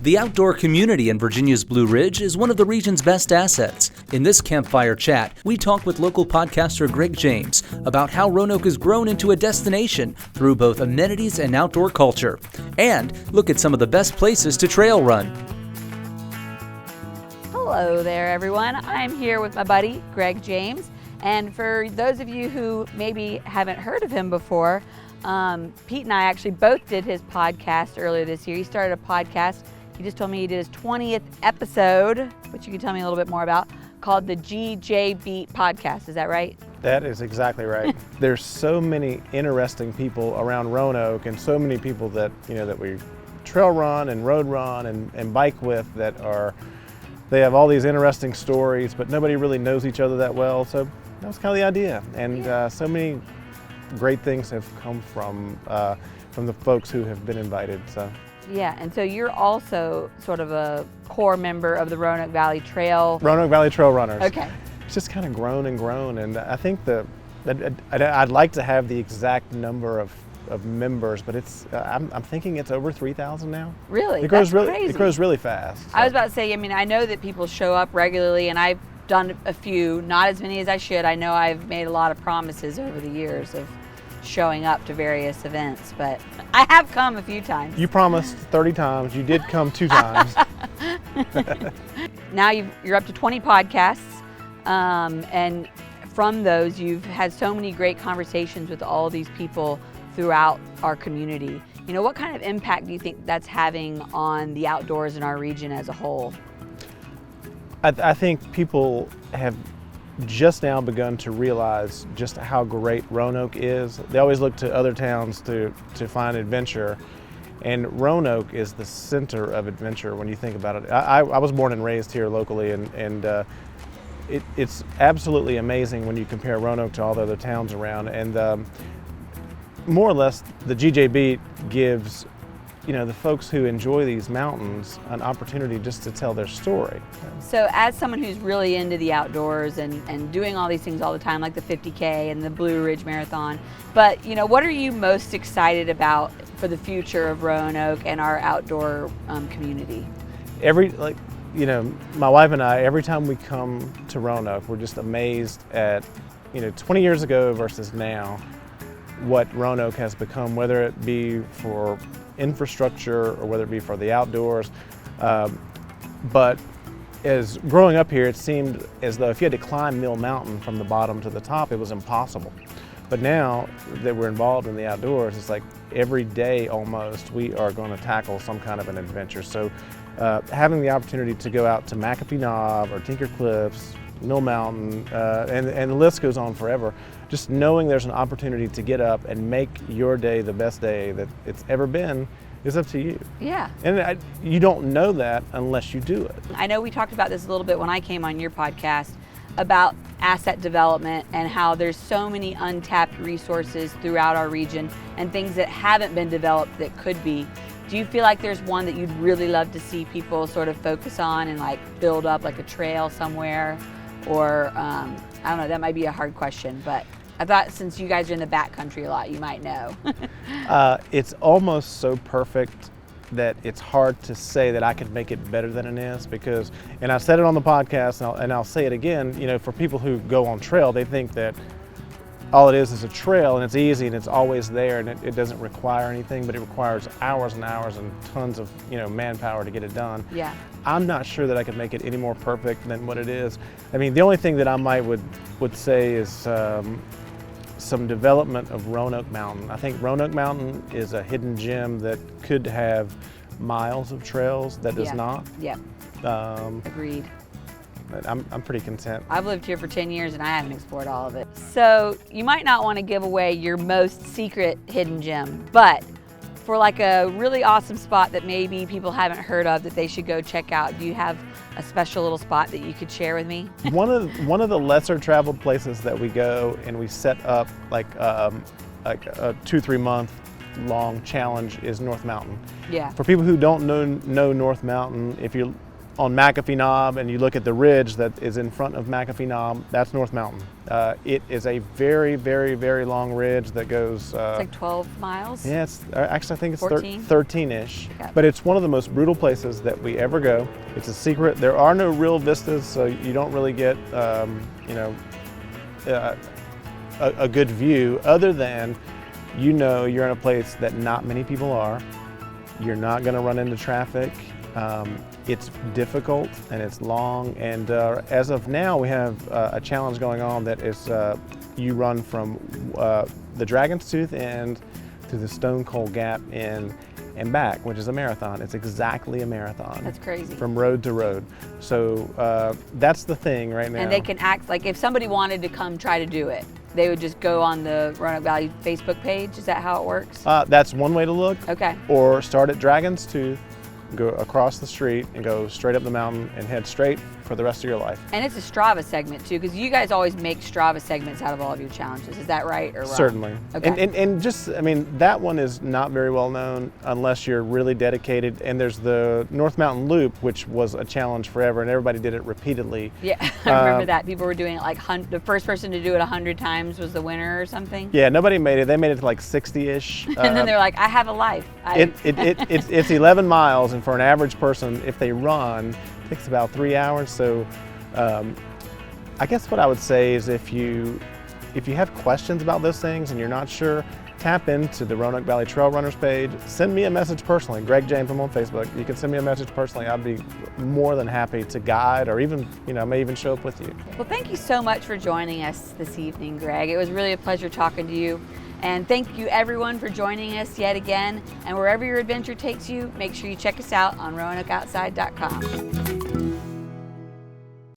The outdoor community in Virginia's Blue Ridge is one of the region's best assets. In this campfire chat, we talk with local podcaster Greg James about how Roanoke has grown into a destination through both amenities and outdoor culture, and look at some of the best places to trail run. Hello there, everyone. I'm here with my buddy, Greg James. And for those of you who maybe haven't heard of him before, Pete and I actually both did his podcast earlier this year. He started a podcast. He just told me he did his 20th episode, which you can tell me a little bit more about, called the GJ Beat Podcast. Is that right? That is exactly right. There's so many interesting people around Roanoke, and so many people that that we trail run and road run and bike with they have all these interesting stories, but nobody really knows each other that well. So that was kind of the idea, and so many great things have come from the folks who have been invited. So. Yeah, and so you're also sort of a core member of the Roanoke Valley Trail. Roanoke Valley Trail Runners. Okay. It's just kind of grown and grown, and I think I'd like to have the exact number of members, but I'm thinking it's over 3,000 now. Really? It grows crazy. It grows really fast. So. I was about to say, I know that people show up regularly, and I've done a few, not as many as I should. I know I've made a lot of promises over the years of showing up to various events, but I have come a few times. You promised 30 times. You did come 2 times. Now you're up to 20 podcasts, and from those you've had so many great conversations with all these people throughout our community. What kind of impact do you think that's having on the outdoors in our region as a whole? I think people have just now begun to realize just how great Roanoke is. They always look to other towns to find adventure, and Roanoke is the center of adventure when you think about it. I was born and raised here locally, and it's absolutely amazing when you compare Roanoke to all the other towns around. And more or less, the GJ Beat gives the folks who enjoy these mountains an opportunity just to tell their story. So as someone who's really into the outdoors and doing all these things all the time, like the 50K and the Blue Ridge Marathon, but what are you most excited about for the future of Roanoke and our outdoor community? My wife and I, every time we come to Roanoke, we're just amazed at 20 years ago versus now, what Roanoke has become, whether it be for infrastructure or whether it be for the outdoors. But as growing up here, it seemed as though if you had to climb Mill Mountain from the bottom to the top, it was impossible. But now that we're involved in the outdoors, it's like every day almost we are going to tackle some kind of an adventure. So having the opportunity to go out to McAfee Knob or Tinker Cliffs, Mill Mountain, and the list goes on forever. Just knowing there's an opportunity to get up and make your day the best day that it's ever been is up to you. Yeah. And you don't know that unless you do it. I know we talked about this a little bit when I came on your podcast about asset development and how there's so many untapped resources throughout our region and things that haven't been developed that could be. Do you feel like there's one that you'd really love to see people sort of focus on and build up like a trail somewhere? Or, I don't know, that might be a hard question, but I thought since you guys are in the backcountry a lot, you might know. It's almost so perfect that it's hard to say that I could make it better than it is, because, and I said it on the podcast, and I'll say it again, for people who go on trail, they think that all it is a trail and it's easy and it's always there and it doesn't require anything, but it requires hours and hours and tons of manpower to get it done. Yeah. I'm not sure that I could make it any more perfect than what it is. I mean, the only thing that I would say is some development of Roanoke Mountain. I think Roanoke Mountain is a hidden gem that could have miles of trails that does not. Yeah. Agreed. But I'm pretty content. I've lived here for 10 years and I haven't explored all of it. So you might not want to give away your most secret hidden gem, but for a really awesome spot that maybe people haven't heard of that they should go check out, do you have a special little spot that you could share with me? One of the lesser traveled places that we go and we set up like a 2-3 month long challenge is North Mountain. Yeah. For people who don't know North Mountain, if you're on McAfee Knob and you look at the ridge that is in front of McAfee Knob, that's North Mountain. It is a very, very, very long ridge that goes... it's like 12 miles? Yeah, actually I think it's 14? 13-ish. Okay. But it's one of the most brutal places that we ever go. It's a secret. There are no real vistas, so you don't really get, a good view other than you're in a place that not many people are. You're not going to run into traffic. It's difficult and it's long, and as of now we have a challenge going on that is you run from the Dragon's Tooth end to the Stone Cold Gap end and back, which is a marathon. It's exactly a marathon. That's crazy. From road to road. So that's the thing right now. And they can act like if somebody wanted to come try to do it, they would just go on the Roanoke Valley Facebook page. Is that how it works? That's one way to look. Okay. Or start at Dragon's Tooth, go across the street and go straight up the mountain and head straight for the rest of your life. And it's a Strava segment too, because you guys always make Strava segments out of all of your challenges. Is that right or wrong? Certainly. Okay. And just, I mean, that one is not very well known unless you're really dedicated. And there's the North Mountain Loop, which was a challenge forever, and everybody did it repeatedly. Yeah, I remember that. People were doing it like the first person to do it 100 times was the winner or something. Yeah, nobody made it. They made it to like 60-ish. And then they're like, I have a life. It's 11 miles, and for an average person, if they run, it takes about 3 hours. So I guess what I would say is if you have questions about those things and you're not sure, tap into the Roanoke Valley Trail Runners page. Send me a message personally. Greg James, I'm on Facebook. You can send me a message personally. I'd be more than happy to guide, or even, may even show up with you. Well, thank you so much for joining us this evening, Greg. It was really a pleasure talking to you. And thank you everyone for joining us yet again. And wherever your adventure takes you, make sure you check us out on RoanokeOutside.com.